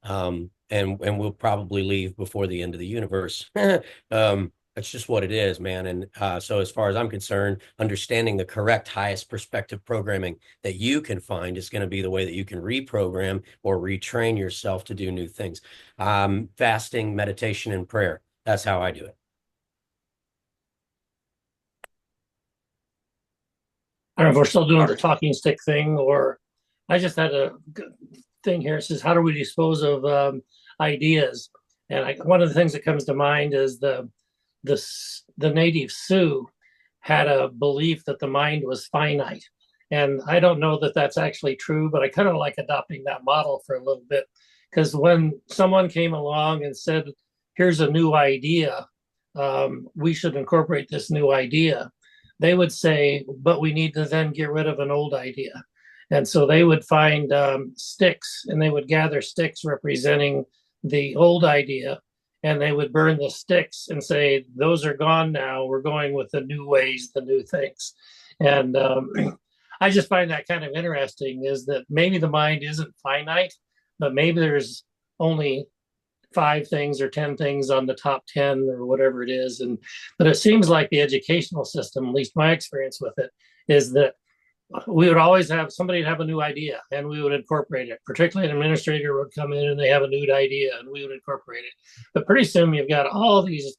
S2: and we'll probably leave before the end of the universe. That's just what it is, man. And so as far as I'm concerned, understanding the correct highest perspective programming that you can find is going to be the way that you can reprogram or retrain yourself to do new things. Fasting, meditation, and prayer. That's how I do it.
S7: I don't know if we're still doing the talking stick thing, or I just had a thing here. It says, how do we dispose of ideas? And one of the things that comes to mind is the native Sioux had a belief that the mind was finite. And I don't know that that's actually true, but I kind of like adopting that model for a little bit. Because when someone came along and said, here's a new idea, we should incorporate this new idea, they would say, but we need to then get rid of an old idea. And so they would find sticks, and they would gather sticks representing the old idea, and they would burn the sticks and say, those are gone now. We're going with the new ways, the new things. And I just find that kind of interesting, is that maybe the mind isn't finite, but maybe there's only 5 things or 10 things on the top 10 or whatever it is. But it seems like the educational system, at least my experience with it, is that we would always have somebody have a new idea, and we would incorporate it. Particularly an administrator would come in and they have a new idea, and we would incorporate it. But pretty soon you've got all these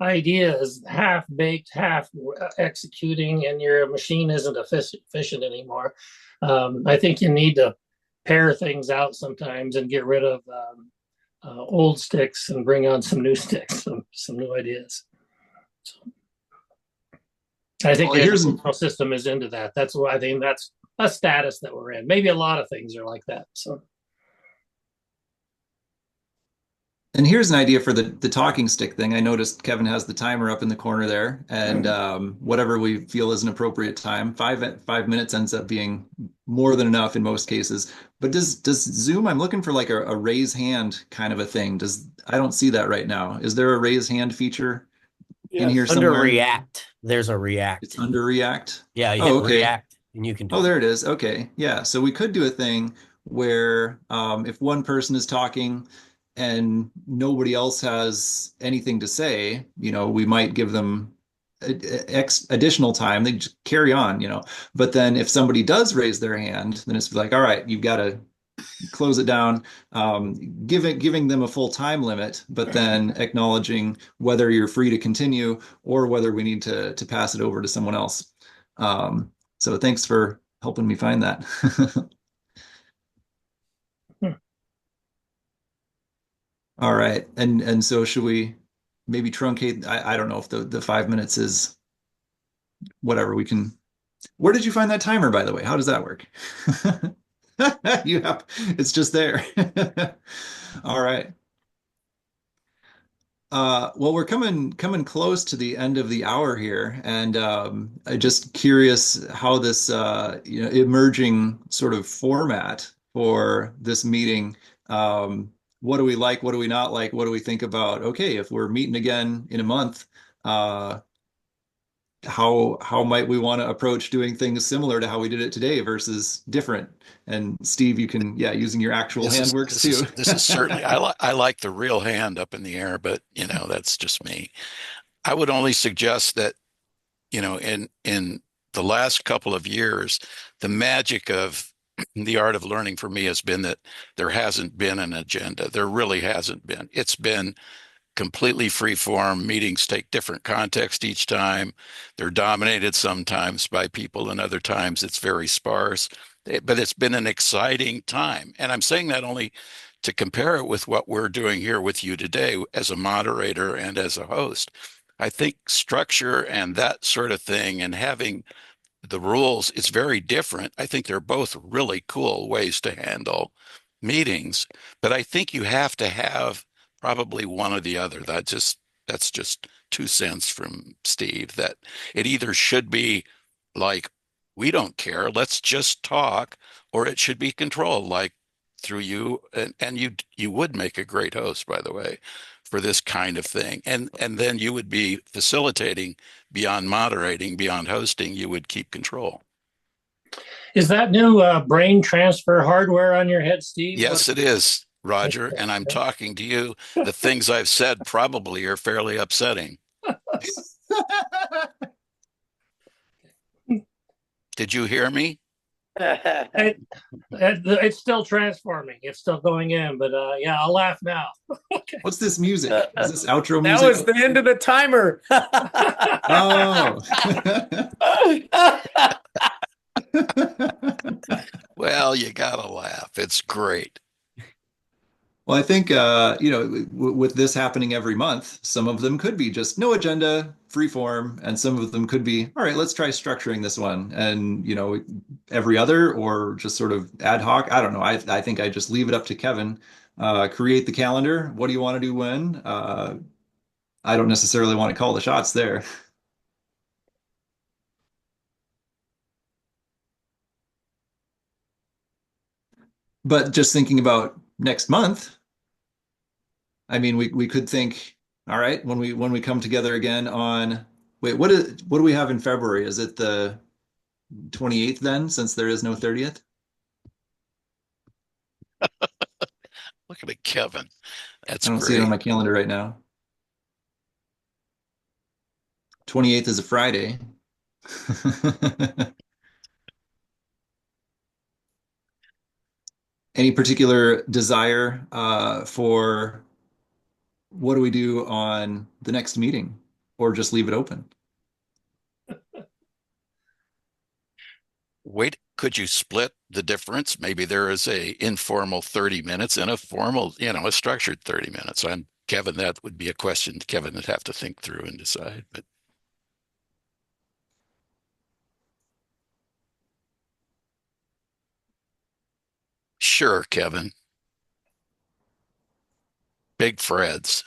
S7: ideas half baked, half executing, and your machine isn't efficient anymore. I think you need to pare things out sometimes and get rid of old sticks and bring on some new sticks, some new ideas. So I think the educational system is into that. That's why I think that's a status that we're in. Maybe a lot of things are like that. So,
S3: and here's an idea for the talking stick thing. I noticed Kevin has the timer up in the corner there, and whatever we feel is an appropriate time. 5 minutes ends up being more than enough in most cases. But does Zoom, I'm looking for like a raise hand kind of a thing. I don't see that right now. Is there a raise hand feature in here
S4: Yes.
S2: Under
S3: somewhere?
S2: React, there's a
S3: It's
S2: React.
S3: under React.
S2: Yeah, you
S3: Oh,
S2: hit
S3: okay.
S2: React and you can do
S3: Oh,
S2: it.
S3: there it is. Okay. Yeah. So we could do a thing where if one person is talking and nobody else has anything to say, we might give them additional time. They just carry on. But then if somebody does raise their hand, then it's like, all right, you've got to close it down, giving them a full time limit, but then acknowledging whether you're free to continue or whether we need to pass it over to someone else. So thanks for helping me find that.
S7: Hmm.
S3: All right. And so should we maybe truncate? I don't know if the 5 minutes is whatever we can. Where did you find that timer, by the way? How does that work? You have it's just there. All right. Well, we're coming close to the end of the hour here, and I'm just curious how this emerging sort of format for this meeting. What do we like? What do we not like? What do we think about? Okay, if we're meeting again in a month, uh, how might we want to approach doing things similar to how we did it today versus different? And Steve, you can using your actual
S1: This
S3: hand
S1: is
S3: works
S1: this is
S3: too.
S1: this is certainly I like the real hand up in the air, but that's just me. I would only suggest that in the last couple of years, the magic of the art of learning for me has been that there hasn't been an agenda. There really hasn't been. It's been completely free form. Meetings take different context each time. They're dominated sometimes by people, and other times it's very sparse. But it's been an exciting time. And I'm saying that only to compare it with what we're doing here with you today as a moderator and as a host. I think structure and that sort of thing and having the rules is very different. I think they're both really cool ways to handle meetings, but I think you have to have probably one or the other. That's just 2 cents from Steve, that it either should be like, we don't care, let's just talk, or it should be controlled, like through you, and you would make a great host, by the way, for this kind of thing. And then you would be facilitating beyond moderating, beyond hosting, you would keep control.
S7: Is that new brain transfer hardware on your head, Steve?
S1: Yes, it is, Roger. And I'm talking to you. The things I've said probably are fairly upsetting. Did you hear me?
S7: It's still transforming. It's still going in, but yeah, I'll laugh now. Okay.
S3: What's this music? Is this outro
S2: That
S3: music?
S2: was the end of the timer.
S3: Oh.
S1: Well, you gotta laugh. It's great.
S3: Well, I think with this happening every month, some of them could be just no agenda, free form, and some of them could be, all right, let's try structuring this one, and every other or just sort of ad hoc. I don't know. I think I just leave it up to Kevin. Create the calendar. What do you want to do when? I don't necessarily want to call the shots there. But just thinking about next month, I mean, we could think, all right, when we come together again on, wait, what do we have in February? Is it the 28th then, since there is no 30th?
S1: Look at it, Kevin.
S3: I
S1: That's
S3: don't see it on
S1: great.
S3: my calendar right now. 28th is a Friday. Any particular desire for what do we do on the next meeting, or just leave it open?
S1: Wait, could you split the difference? Maybe there is a informal 30 minutes and a formal, a structured 30 minutes. And Kevin, that would be a question Kevin would have to think through and decide. But sure, Kevin. Big Fred's.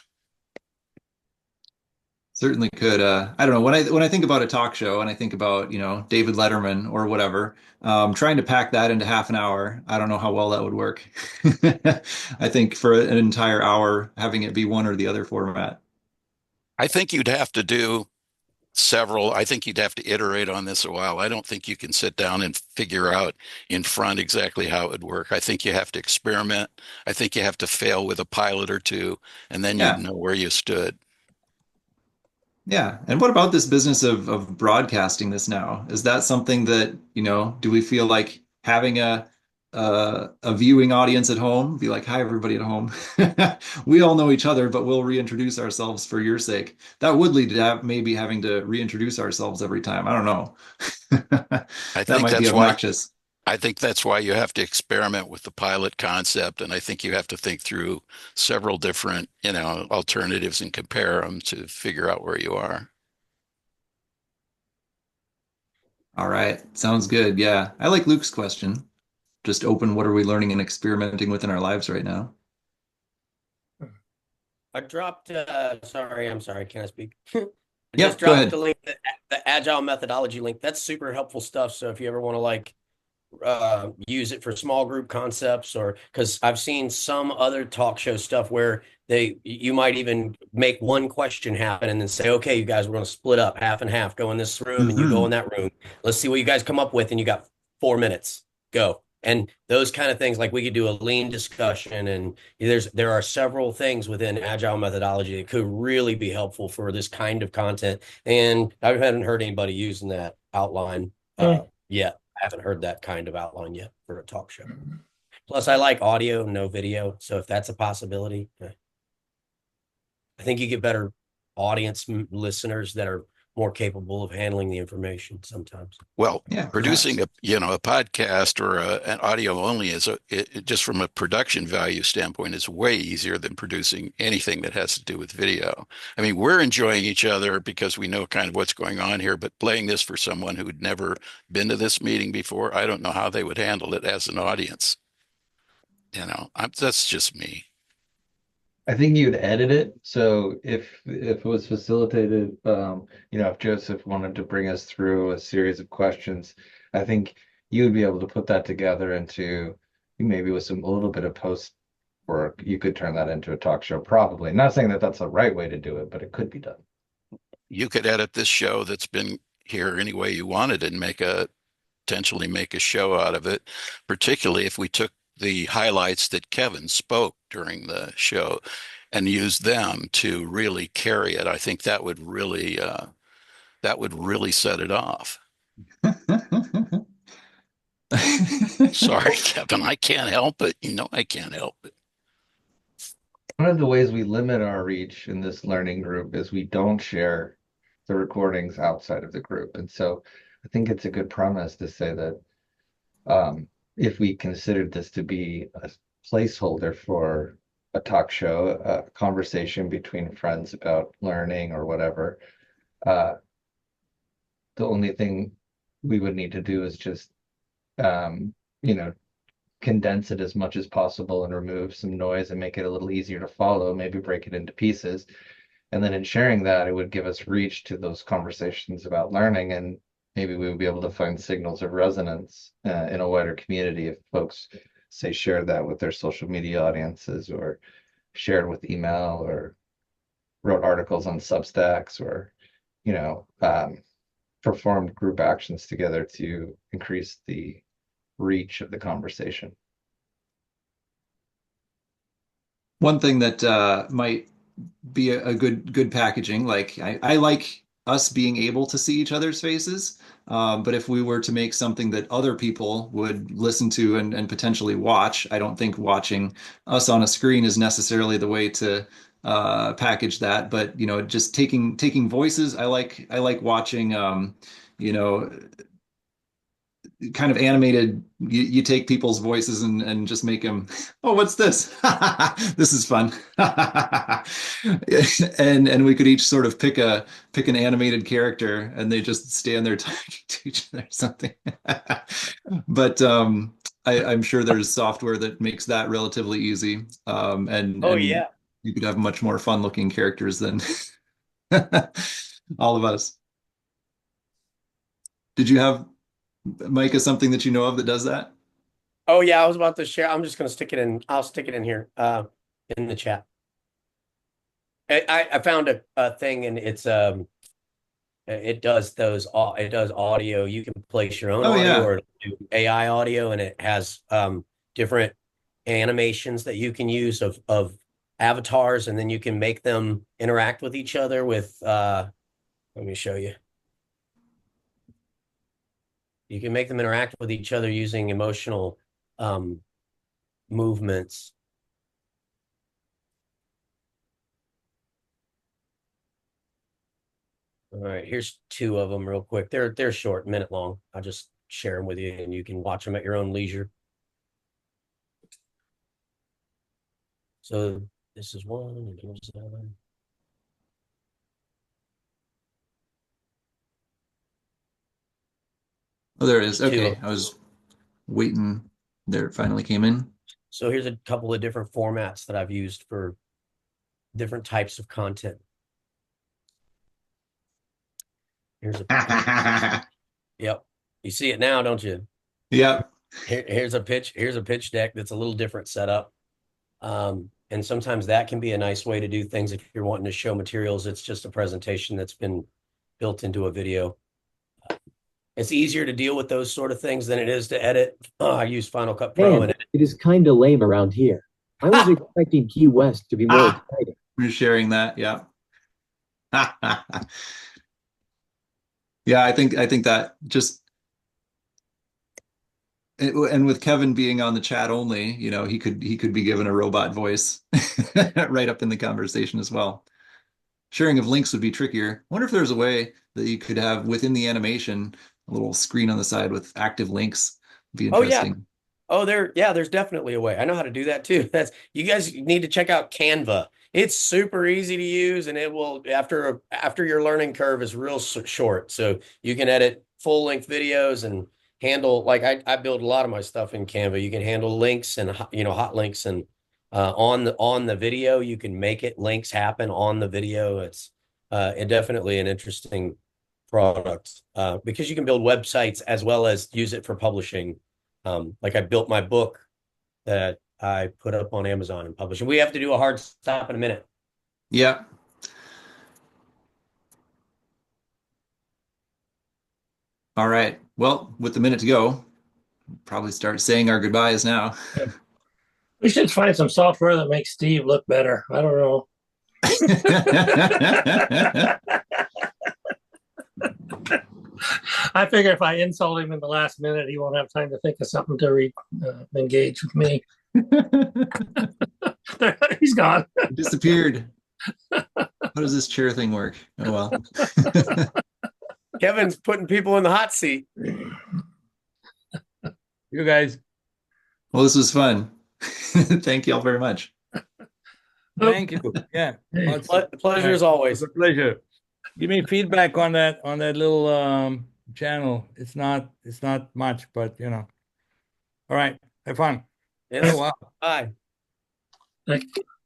S3: Certainly could. I don't know when I think about a talk show and I think about, David Letterman or whatever, trying to pack that into half an hour, I don't know how well that would work. I think for an entire hour, having it be one or the other format.
S1: I think you'd have to do several. I think you'd have to iterate on this a while. I don't think you can sit down and figure out in front exactly how it would work. I think you have to experiment. I think you have to fail with a pilot or two, and then you'd
S3: Yeah.
S1: know where you stood.
S3: Yeah. And what about this business of broadcasting this now? Is that something that, do we feel like having a viewing audience at home, be like, hi, everybody at home. We all know each other, but we'll reintroduce ourselves for your sake. That would lead to maybe having to reintroduce ourselves every time. I don't know.
S1: I
S3: That
S1: think
S3: might be
S1: that's why
S3: obnoxious.
S1: I think that's why you have to experiment with the pilot concept, and I think you have to think through several different, alternatives and compare them to figure out where you are.
S3: All right. Sounds good. Yeah. I like Luke's question. Just open, what are we learning and experimenting with in our lives right now?
S2: I dropped, sorry, I'm sorry, can I speak? I just
S3: Yep, go
S2: dropped
S3: ahead.
S2: the link, the agile methodology link. That's super helpful stuff. So if you ever want to use it for small group concepts, or because I've seen some other talk show stuff where you might even make one question happen and then say, okay, you guys, we're going to split up half and half, go in this room and you go
S3: Hmm.
S2: in that room. Let's see what you guys come up with. And you got 4 minutes, go. And those kind of things, like we could do a lean discussion, and there are several things within agile methodology that could really be helpful for this kind of content. And I haven't heard anybody using that outline yet. I haven't heard that kind of outline yet for a talk show. Plus, I like audio, no video. So if that's a possibility, I think you get better audience listeners that are more capable of handling the information sometimes.
S1: Well,
S3: Yeah,
S1: producing
S3: perhaps.
S1: a podcast or an audio only just from a production value standpoint is way easier than producing anything that has to do with video. I mean, we're enjoying each other because we know kind of what's going on here, but playing this for someone who'd never been to this meeting before, I don't know how they would handle it as an audience. That's just me.
S6: I think you'd edit it. So if it was facilitated, if Joseph wanted to bring us through a series of questions, I think you would be able to put that together into maybe with a little bit of post work, you could turn that into a talk show, probably. Not saying that that's the right way to do it, but it could be done.
S1: You could edit this show that's been here any way you wanted and potentially make a show out of it, particularly if we took the highlights that Kevin spoke during the show and used them to really carry it. I think that would really set it off. Sorry, Kevin, I can't help it. I can't help it.
S6: One of the ways we limit our reach in this learning group is we don't share the recordings outside of the group. And so I think it's a good premise to say that if we considered this to be a placeholder for a talk show, a conversation between friends about learning or whatever, uh, the only thing we would need to do is just, um, you know, condense it as much as possible and remove some noise and make it a little easier to follow, maybe break it into pieces. And then in sharing that, it would give us reach to those conversations about learning, and maybe we would be able to find signals of resonance in a wider community if folks say shared that with their social media audiences, or shared with email, or wrote articles on Substacks, or you know performed group actions together to increase the reach of the conversation.
S3: One thing that might be a good packaging. Like I like us being able to see each other's faces, but if we were to make something that other people would listen to and potentially watch, I don't think watching us on a screen is necessarily the way to package that. But just taking voices, I like watching. You know, kind of animated. You take people's voices and just make them, oh, what's this? This is fun. And we could each sort of pick an animated character and they just stand there talking to each other or something. But I'm sure there's software that makes that relatively easy. And
S2: Oh
S3: and
S2: yeah.
S3: you could have much more fun looking characters than All of us. Did you have, Micah, something that you know of that does that?
S2: Oh yeah, I was about to share. I'm just going to stick it in. I'll stick it in here, in the chat. I found a thing, and it does it does audio. You can place your own
S3: Oh
S2: audio
S3: yeah.
S2: or do AI audio, and it has different animations that you can use of avatars, and then you can make them interact with each other with let me show you. You can make them interact with each other using emotional um movements. All right, here's two of them real quick. They're short, minute long. I'll just share them with you, and you can watch them at your own leisure. So this is one, and here's another.
S3: Oh, there it is.
S2: There's two of
S3: Okay.
S2: them.
S3: I was waiting. There it finally came in.
S2: So here's a couple of different formats that I've used for different types of content. Here's a yep. You see it now, don't you?
S3: Yep.
S2: Here's a pitch deck that's a little different setup. And sometimes that can be a nice way to do things if you're wanting to show materials. It's just a presentation that's been built into a video. It's easier to deal with those sort of things than it is to edit. I use Final Cut Pro
S8: Man,
S2: and
S8: it is kind of lame around here. I was expecting Key West to be more exciting.
S3: We're sharing that. Yeah. Yeah, I think that just and with Kevin being on the chat only, he could be given a robot voice right up in the conversation as well. Sharing of links would be trickier. I wonder if there's a way that you could have within the animation a little screen on the side with active links. Would be
S2: oh yeah.
S3: interesting.
S2: Oh, there's definitely a way. I know how to do that too. That's you guys need to check out Canva. It's super easy to use, and it will after your learning curve is real short. So you can edit full length videos and handle like I build a lot of my stuff in Canva. You can handle links and hot links and on the video you can make it links happen on the video. It's definitely an interesting product because you can build websites as well as use it for publishing. Like I built my book that I put up on Amazon and published. And we have to do a hard stop in a minute.
S3: Yeah. All right. Well, with the minute to go, probably start saying our goodbyes now.
S7: We should find some software that makes Steve look better. I don't know. I figure if I insult him in the last minute, he won't have time to think of something to engage with me. He's gone.
S3: Disappeared. How does this chair thing work? Oh well.
S2: Kevin's putting people in the hot seat.
S5: You guys.
S3: Well, this was fun. Thank you all very much.
S5: Thank you. Yeah.
S2: The pleasure as always.
S5: It's a pleasure. Give me feedback on that little channel. It's not much, but All right. Have fun.
S2: Yes.
S5: Oh, wow.
S2: Bye.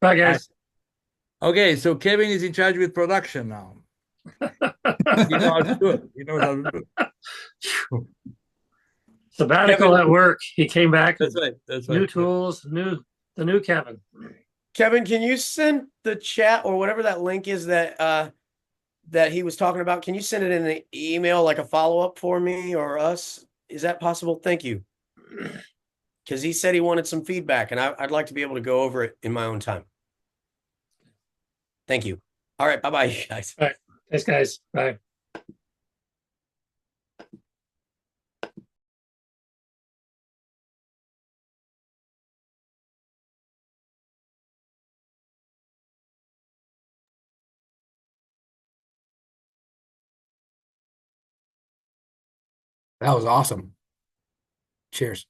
S7: Bye, guys.
S5: Okay, so Kevin is in charge with production now. He knows how to do it. He knows how to do it.
S7: Sabbatical at work. He came back with
S5: That's right. That's
S7: new
S5: right.
S7: tools, the new Kevin.
S2: Kevin, can you send the chat or whatever that link is that he was talking about? Can you send it in an email, like a follow-up for me or us? Is that possible? Thank you. Because he said he wanted some feedback, and I'd like to be able to go over it in my own time. Thank you. All right. Bye-bye, you guys.
S7: All right. Thanks, guys. Bye.
S9: That was awesome. Cheers.